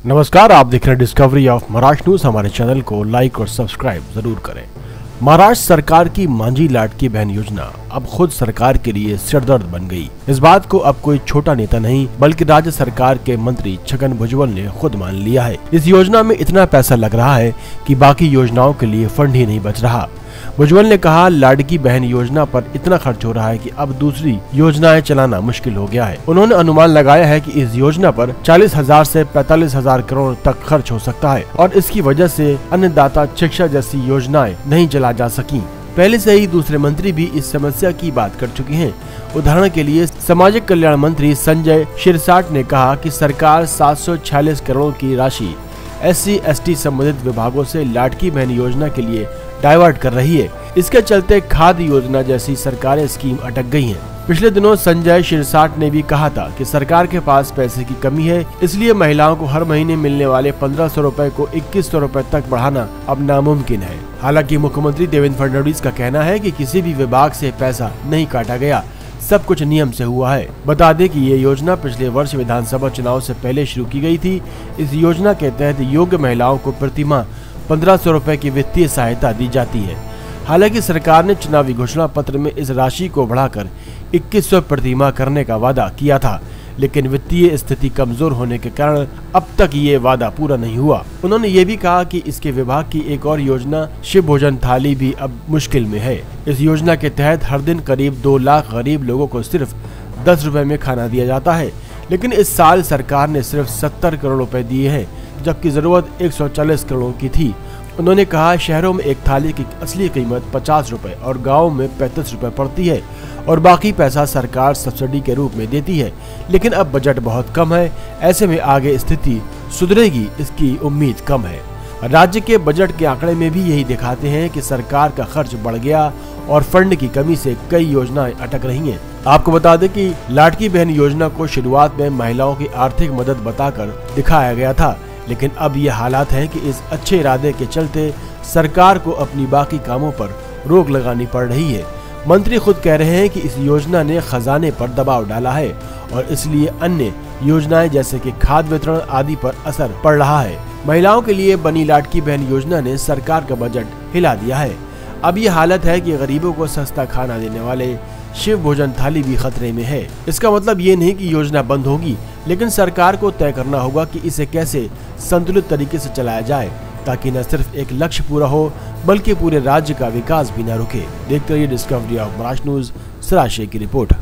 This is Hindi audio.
नमस्कार, आप देख रहे हैं डिस्कवरी ऑफ महाराष्ट्र न्यूज। हमारे चैनल को लाइक और सब्सक्राइब जरूर करें। महाराष्ट्र सरकार की मांझी लाडकी बहन योजना अब खुद सरकार के लिए सिरदर्द बन गई। इस बात को अब कोई छोटा नेता नहीं बल्कि राज्य सरकार के मंत्री छगन भुजबल ने खुद मान लिया है। इस योजना में इतना पैसा लग रहा है कि बाकी योजनाओं के लिए फंड ही नहीं बच रहा। भुजबल ने कहा, लाडकी बहन योजना पर इतना खर्च हो रहा है कि अब दूसरी योजनाएं चलाना मुश्किल हो गया है। उन्होंने अनुमान लगाया है कि इस योजना पर 40,000 से 45,000 करोड़ तक खर्च हो सकता है और इसकी वजह से अन्नदाता शिक्षा जैसी योजनाएं नहीं चला जा सकी। पहले से ही दूसरे मंत्री भी इस समस्या की बात कर चुके हैं। उदाहरण के लिए सामाजिक कल्याण मंत्री संजय शिरसाट ने कहा कि सरकार 746 करोड़ की राशि SC/ST संबंधित विभागों से लाडकी बहन योजना के लिए डाइवर्ट कर रही है। इसके चलते खाद्य योजना जैसी सरकारी स्कीम अटक गई हैं। पिछले दिनों संजय शिरसाट ने भी कहा था कि सरकार के पास पैसे की कमी है, इसलिए महिलाओं को हर महीने मिलने वाले 1,500 रुपए को 2,100 रुपए तक बढ़ाना अब नामुमकिन है। हालांकि मुख्यमंत्री देवेंद्र फडणवीस का कहना है कि किसी भी विभाग से पैसा नहीं काटा गया, सब कुछ नियम से हुआ है। बता दें कि ये योजना पिछले वर्ष विधानसभा चुनाव से पहले शुरू की गई थी। इस योजना के तहत योग्य महिलाओं को प्रतिमाह 1,500 रुपए की वित्तीय सहायता दी जाती है। हालांकि सरकार ने चुनावी घोषणा पत्र में इस राशि को बढ़ाकर 2,100 प्रतिमाह करने का वादा किया था, लेकिन वित्तीय स्थिति कमजोर होने के कारण अब तक ये वादा पूरा नहीं हुआ। उन्होंने ये भी कहा कि इसके विभाग की एक और योजना शिव भोजन थाली भी अब मुश्किल में है। इस योजना के तहत हर दिन करीब 2 लाख गरीब लोगों को सिर्फ 10 रुपए में खाना दिया जाता है, लेकिन इस साल सरकार ने सिर्फ 70 करोड़ रुपए दिए हैं, जबकि जरूरत 140 करोड़ की थी। उन्होंने कहा, शहरों में एक थाली की असली कीमत 50 रुपए और गाँव में 35 रुपए पड़ती है और बाकी पैसा सरकार सब्सिडी के रूप में देती है, लेकिन अब बजट बहुत कम है। ऐसे में आगे स्थिति सुधरेगी इसकी उम्मीद कम है। राज्य के बजट के आंकड़े में भी यही दिखाते हैं कि सरकार का खर्च बढ़ गया और फंड की कमी से कई योजनाएं अटक रही हैं। आपको बता दें कि लाडकी बहन योजना को शुरुआत में महिलाओं की आर्थिक मदद बताकर दिखाया गया था, लेकिन अब ये हालात है कि इस अच्छे इरादे के चलते सरकार को अपनी बाकी कामों पर रोक लगानी पड़ रही है। मंत्री खुद कह रहे हैं कि इस योजना ने खजाने पर दबाव डाला है और इसलिए अन्य योजनाएं जैसे कि खाद्य वितरण आदि पर असर पड़ रहा है। महिलाओं के लिए बनी लाडकी बहन योजना ने सरकार का बजट हिला दिया है। अब ये हालत है कि गरीबों को सस्ता खाना देने वाले शिव भोजन थाली भी खतरे में है। इसका मतलब ये नहीं कि योजना बंद होगी, लेकिन सरकार को तय करना होगा कि इसे कैसे संतुलित तरीके से चलाया जाए, ताकि न सिर्फ एक लक्ष्य पूरा हो बल्कि पूरे राज्य का विकास भी न रुके। देखते रहिए डिस्कवरी ऑफ महाराष्ट्र न्यूज। सराशे की रिपोर्ट।